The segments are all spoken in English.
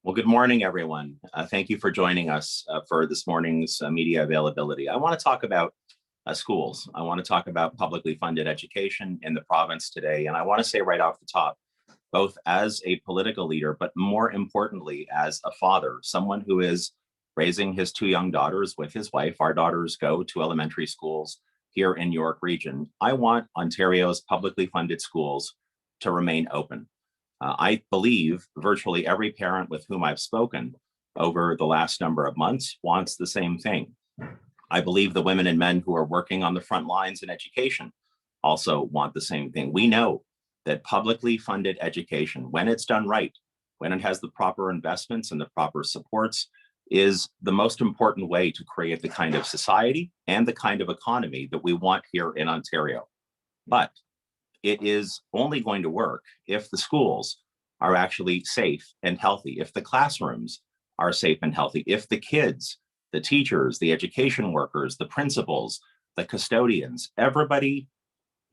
Well, good morning, everyone. Thank you for joining us for this morning's media availability. I want to talk about schools. I want to talk about publicly funded education in the province today. And I want to say right off the top, both as a political leader, but more importantly, as a father, someone who is raising his two young daughters with his wife. Our daughters go to elementary schools here in York Region. I want Ontario's publicly funded schools to remain open. I believe virtually every parent with whom I've spoken over the last number of months wants the same thing. I believe the women and men who are working on the front lines in education also want the same thing. We know that publicly funded education, when it's done right, when it has the proper investments and the proper supports, is the most important way to create the kind of society and the kind of economy that we want here in Ontario. But it is only going to work if the schools are actually safe and healthy, if the classrooms are safe and healthy, if the kids, the teachers, the education workers, the principals, the custodians, everybody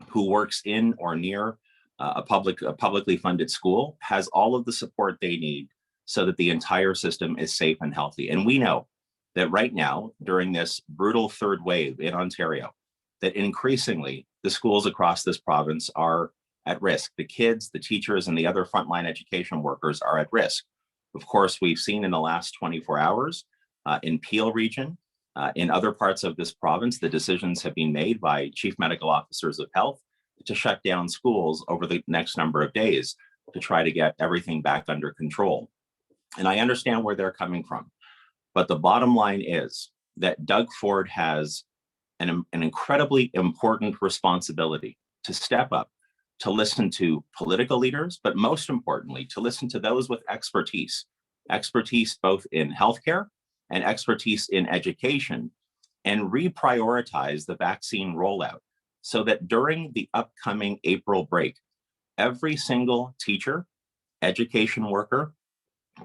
who works in or near a publicly funded school has all of the support they need so that the entire system is safe and healthy. And we know that right now, during this brutal third wave in Ontario, that increasingly the schools across this province are at risk. The kids, the teachers, and the other frontline education workers are at risk. Of course, we've seen in the last 24 hours in Peel Region, in other parts of this province, the decisions have been made by chief medical officers of health to shut down schools over the next number of days to try to get everything back under control. And I understand where they're coming from. But the bottom line is that Doug Ford has an incredibly important responsibility to step up, to listen to political leaders, but most importantly, to listen to those with expertise both in healthcare and expertise in education, and reprioritize the vaccine rollout so that during the upcoming April break, every single teacher, education worker,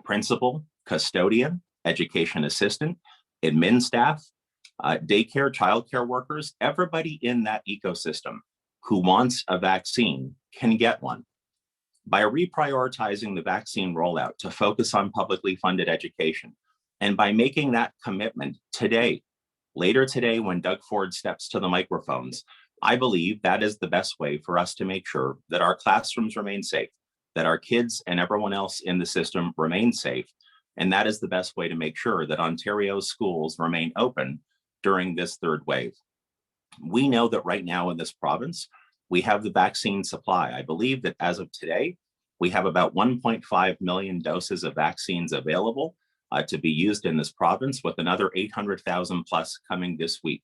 principal, custodian, education assistant, admin staff, daycare, childcare workers, everybody in that ecosystem who wants a vaccine can get one. By reprioritizing the vaccine rollout to focus on publicly funded education, and by making that commitment today, later today, when Doug Ford steps to the microphones, I believe that is the best way for us to make sure that our classrooms remain safe, that our kids and everyone else in the system remain safe. And that is the best way to make sure that Ontario's schools remain open during this third wave. We know that right now in this province, we have the vaccine supply. I believe that as of today, we have about 1.5 million doses of vaccines available to be used in this province, with another 800,000 plus coming this week.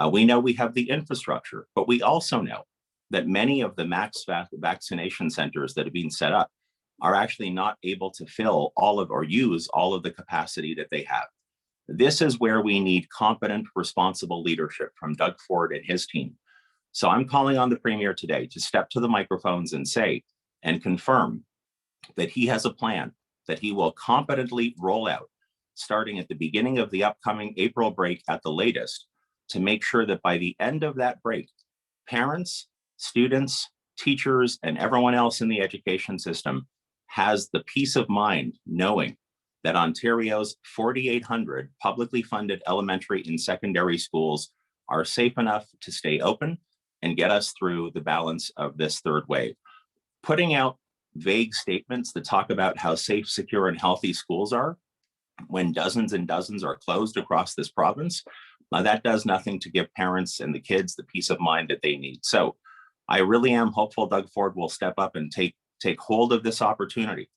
We know we have the infrastructure, but we also know that many of the max vaccination centers that have been set up are actually not able to fill all of or use all of the capacity that they have. This is where we need competent, responsible leadership from Doug Ford and his team. So I'm calling on the Premier today to step to the microphones and say and confirm that he has a plan that he will competently roll out starting at the beginning of the upcoming April break at the latest, to make sure that by the end of that break, parents, students, teachers, and everyone else in the education system has the peace of mind knowing that Ontario's 4,800 publicly funded elementary and secondary schools are safe enough to stay open and get us through the balance of this third wave. Putting out vague statements that talk about how safe, secure, and healthy schools are when dozens and dozens are closed across this province, that does nothing to give parents and the kids the peace of mind that they need. So I really am hopeful Doug Ford will step up and take hold of this opportunity,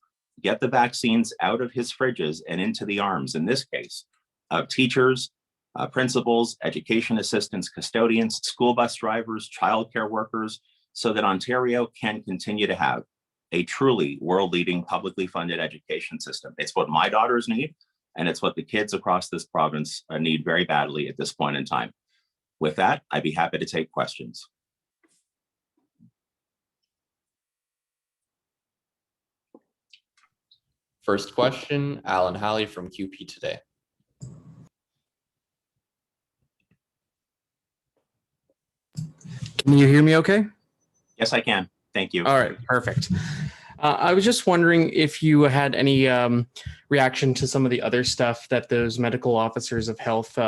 get the vaccines out of his fridges and into the arms, in this case, of teachers, principals, education assistants, custodians, school bus drivers, childcare workers, so that Ontario can continue to have a truly world-leading publicly funded education system. It's what my daughters need, and it's what the kids across this province need very badly at this point in time. With that, I'd be happy to take questions. First question, Alan Halley from QP Today. Can you hear me okay? Yes, I can. Thank you. All right, perfect. I was just wondering if you had any reaction to some of the other stuff that those medical officers of health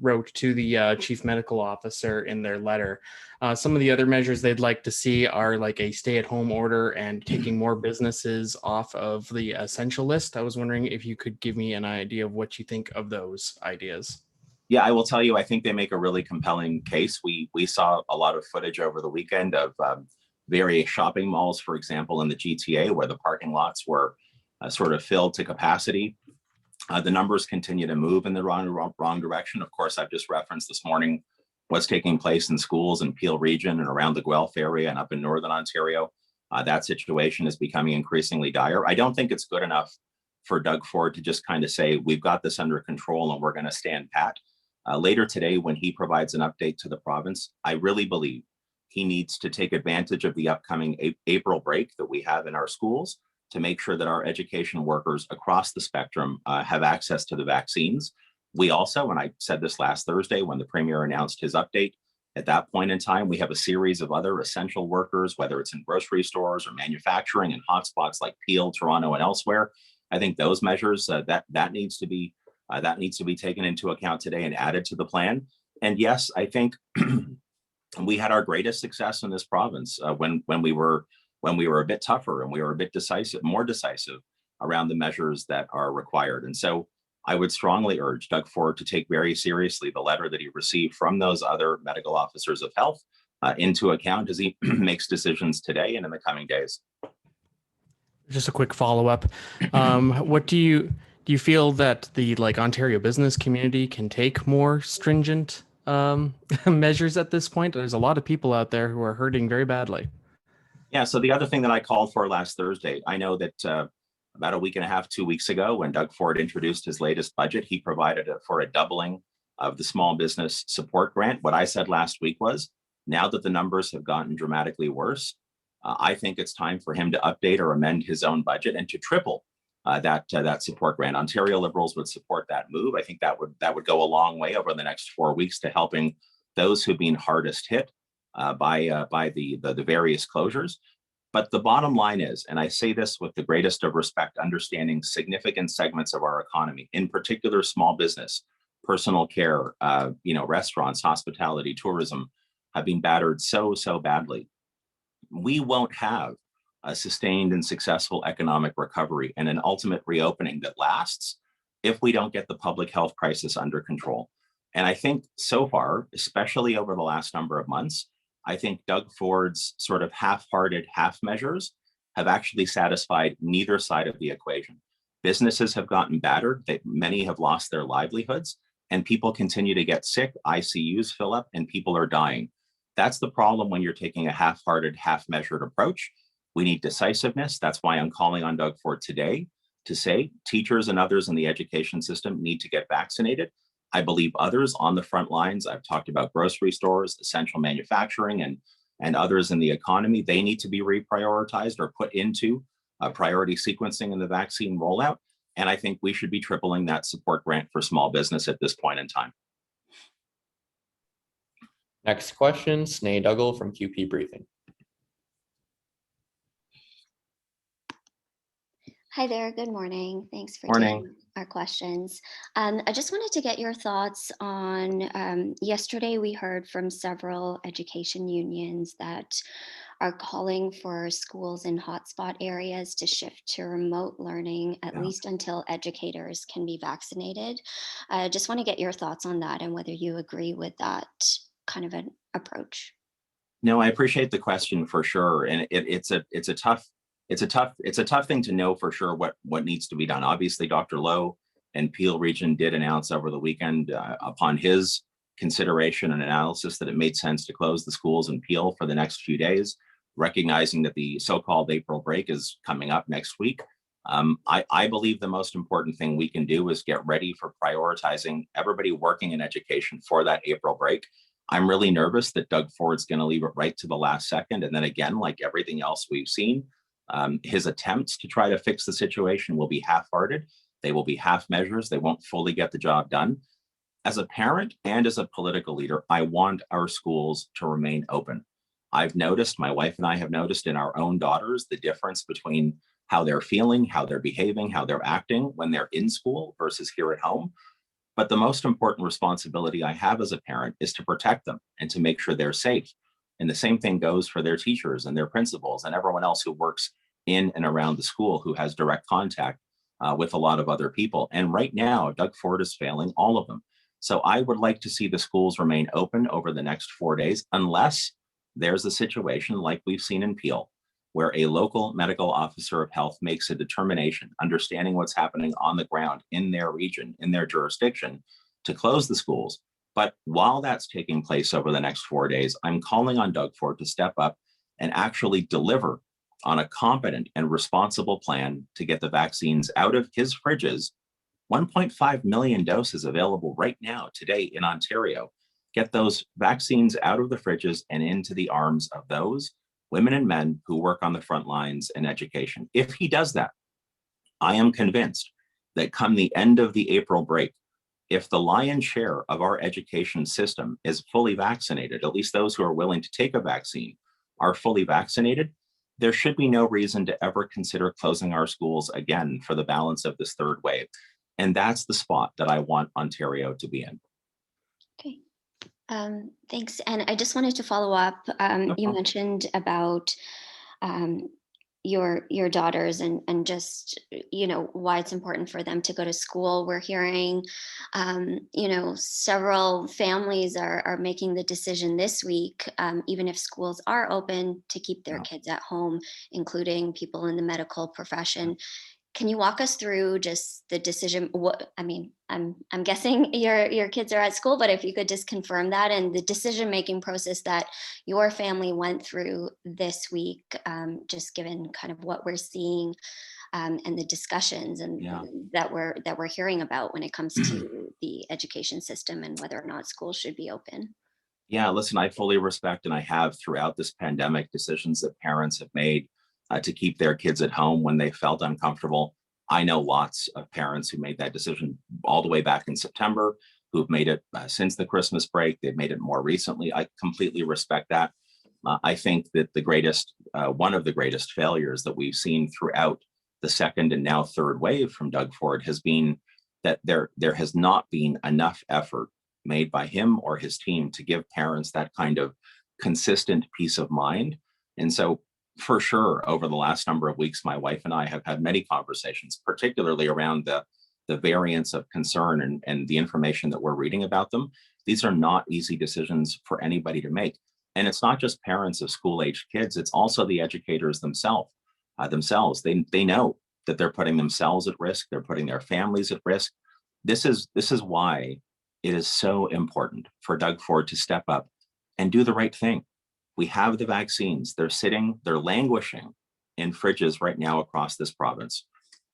wrote to the chief medical officer in their letter. Some of the other measures they'd like to see are like a stay-at-home order and taking more businesses off of the essential list. I was wondering if you could give me an idea of what you think of those ideas. Yeah, I will tell you, I think they make a really compelling case. We saw a lot of footage over the weekend of various shopping malls, for example, in the GTA, where the parking lots were sort of filled to capacity. The numbers continue to move in the wrong direction. Of course, I've just referenced this morning what's taking place in schools in Peel region and around the Guelph area and up in Northern Ontario. That situation is becoming increasingly dire. I don't think it's good enough for Doug Ford to just kind of say, we've got this under control and we're going to stand pat. Later today, when he provides an update to the province, I really believe he needs to take advantage of the upcoming April break that we have in our schools to make sure that our education workers across the spectrum have access to the vaccines. We also, and I said this last Thursday when the Premier announced his update, at that point in time, we have a series of other essential workers, whether it's in grocery stores or manufacturing and hotspots like Peel, Toronto, and elsewhere. I think those measures that needs to be taken into account today and added to the plan. And yes, I think we had our greatest success in this province when we were a bit tougher and we were a bit more decisive around the measures that are required. And so I would strongly urge Doug Ford to take very seriously the letter that he received from those other medical officers of health into account as he makes decisions today and in the coming days. Just a quick follow-up. What do you feel that the Ontario business community can take more stringent measures at this point? There's a lot of people out there who are hurting very badly. Yeah. So the other thing that I called for last Thursday, I know that about a week and a half, 2 weeks ago, when Doug Ford introduced his latest budget, he provided for a doubling of the small business support grant. What I said last week was, now that the numbers have gotten dramatically worse, I think it's time for him to update or amend his own budget and to triple that support grant. Ontario Liberals would support that move. I think that would go a long way over the next 4 weeks to helping those who've been hardest hit by the various closures. But the bottom line is, and I say this with the greatest of respect, understanding significant segments of our economy, in particular small business, personal care, restaurants, hospitality, tourism, have been battered so badly. We won't have a sustained and successful economic recovery and an ultimate reopening that lasts if we don't get the public health crisis under control. And I think so far, especially over the last number of months, I think Doug Ford's sort of half-hearted half measures have actually satisfied neither side of the equation. Businesses have gotten battered, many have lost their livelihoods, and people continue to get sick, ICUs fill up, and people are dying. That's the problem when you're taking a half-hearted, half-measured approach. We need decisiveness. That's why I'm calling on Doug Ford today to say teachers and others in the education system need to get vaccinated. I believe others on the front lines, I've talked about grocery stores, essential manufacturing, and others in the economy, they need to be reprioritized or put into priority sequencing in the vaccine rollout. And I think we should be tripling that support grant for small business at this point in time. Next question, Sneh Dougal from QP Briefing. Hi there, good morning. Thanks for Morning. taking our questions. I just wanted to get your thoughts on, yesterday we heard from several education unions that are calling for schools in hotspot areas to shift to remote learning, at least until educators can be vaccinated. I just want to get your thoughts on that and whether you agree with that kind of an approach. No, I appreciate the question for sure. And it's a tough thing to know for sure what needs to be done. Obviously, Dr. Lowe and Peel Region did announce over the weekend upon his consideration and analysis that it made sense to close the schools in Peel for the next few days, recognizing that the so-called April break is coming up next week. I believe the most important thing we can do is get ready for prioritizing everybody working in education for that April break. I'm really nervous that Doug Ford's going to leave it right to the last second. And then again, like everything else we've seen, his attempts to try to fix the situation will be half-hearted. They will be half measures. They won't fully get the job done. As a parent and as a political leader, I want our schools to remain open. I've noticed, my wife and I have noticed in our own daughters, the difference between how they're feeling, how they're behaving, how they're acting when they're in school versus here at home. But the most important responsibility I have as a parent is to protect them and to make sure they're safe. And the same thing goes for their teachers and their principals and everyone else who works in and around the school who has direct contact with a lot of other people. And right now, Doug Ford is failing all of them. So I would like to see the schools remain open over the next 4 days, unless there's a situation like we've seen in Peel, where a local medical officer of health makes a determination, understanding what's happening on the ground in their region, in their jurisdiction, to close the schools. But while that's taking place over the next 4 days, I'm calling on Doug Ford to step up and actually deliver on a competent and responsible plan to get the vaccines out of his fridges. 1.5 million doses available right now, today in Ontario. Get those vaccines out of the fridges and into the arms of those women and men who work on the front lines in education. If he does that, I am convinced that come the end of the April break, if the lion's share of our education system is fully vaccinated, at least those who are willing to take a vaccine are fully vaccinated, there should be no reason to ever consider closing our schools again for the balance of this third wave. And that's the spot that I want Ontario to be in. Okay. Thanks. And I just wanted to follow up. You mentioned about your daughters and just why it's important for them to go to school. We're hearing several families are making the decision this week, even if schools are open, to keep their kids at home, including people in the medical profession. Can you walk us through just the decision? I'm guessing your kids are at school, but if you could just confirm that and the decision-making process that your family went through this week, just given kind of what we're seeing and the discussions and that we're hearing about when it comes to the education system and whether or not schools should be open. Yeah, listen, I fully respect, and I have throughout this pandemic, decisions that parents have made to keep their kids at home when they felt uncomfortable. I know lots of parents who made that decision all the way back in September, who've made it since the Christmas break. They've made it more recently. I completely respect that. I think that one of the greatest failures that we've seen throughout the second and now third wave from Doug Ford has been that there has not been enough effort made by him or his team to give parents that kind of consistent peace of mind. And so for sure, over the last number of weeks, my wife and I have had many conversations, particularly around the variants of concern and the information that we're reading about them. These are not easy decisions for anybody to make. And it's not just parents of school-aged kids, it's also the educators themselves. They know that they're putting themselves at risk, they're putting their families at risk. This is why it is so important for Doug Ford to step up and do the right thing. We have the vaccines. They're languishing in fridges right now across this province.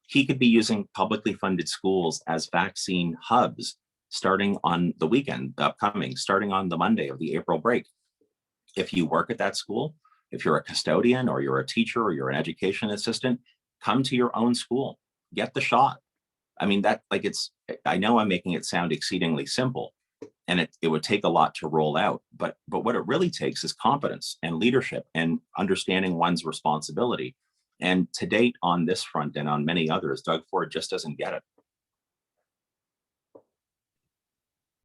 He could be using publicly funded schools as vaccine hubs starting on the weekend, starting on the Monday of the April break. If you work at that school, if you're a custodian or you're a teacher or you're an education assistant, come to your own school, get the shot. I mean, I know I'm making it sound exceedingly simple, and it would take a lot to roll out, but what it really takes is competence and leadership and understanding one's responsibility. And to date on this front and on many others, Doug Ford just doesn't get it.